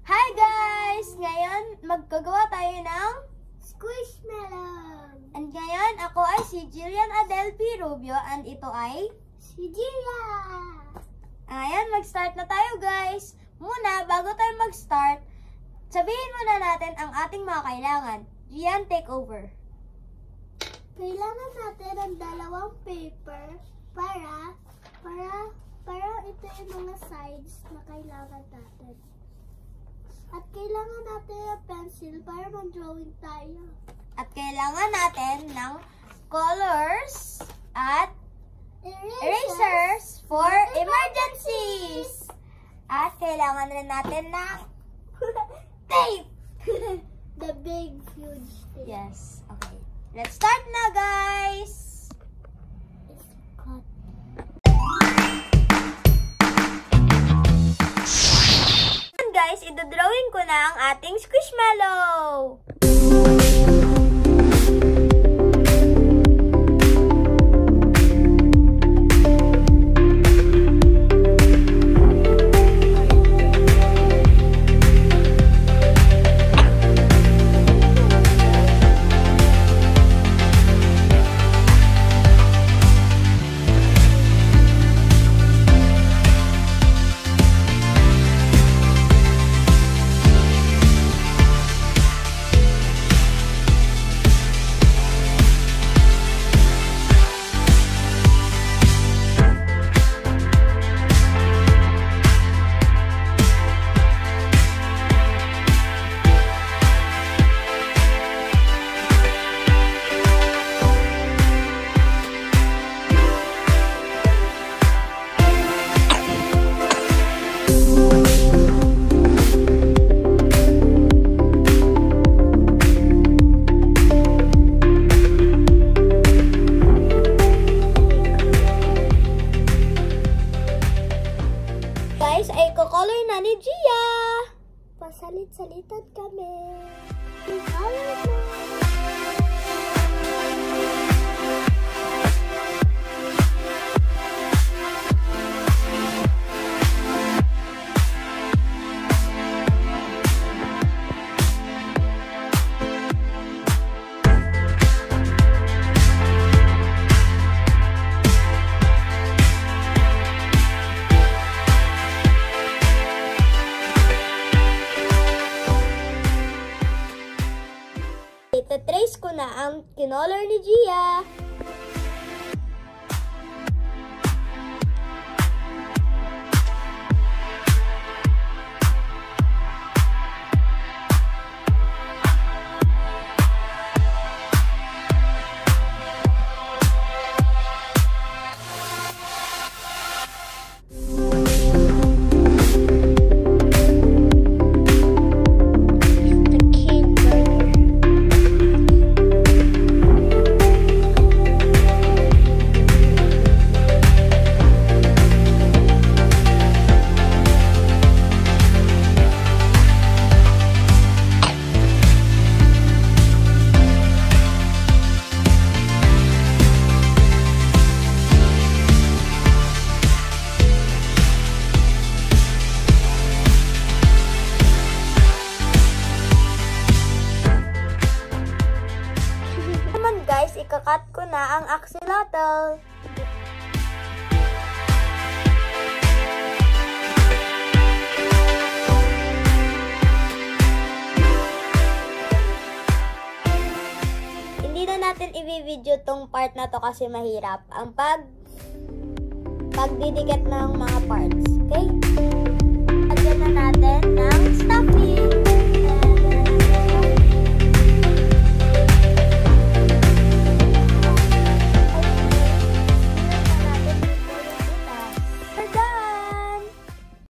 Hi guys! Ngayon, magkagawa tayo ng Squishmallow! And ngayon, ako ay si Jillian Adelphi Rubio and ito ay Si Gia! Ayan, mag-start na tayo guys! Muna, bago tayo mag-start, sabihin muna natin ang ating mga kailangan. Gian, take over. Kailangan natin ng dalawang paper para ito yung mga sides na kailangan natin. At kailangan natin ng pencil para mag-drawing tayo. At kailangan natin ng colors at erasers for emergencies. At kailangan rin natin ng tape. The big, huge thing. Yes. Okay. Let's start na, guys. It's cut. Guys, idodrawing ko na ang ating squishmallow. Guys, ay kukolor na ni Gia. Pasalit-salitan kami. Color na. Ita-trace ko na ang kinolor ni Gia. Guys, ikakat ko na ang axolotl. Hindi na natin i-video tong part na to kasi mahirap ang pagdidikit ng mga parts. Okay?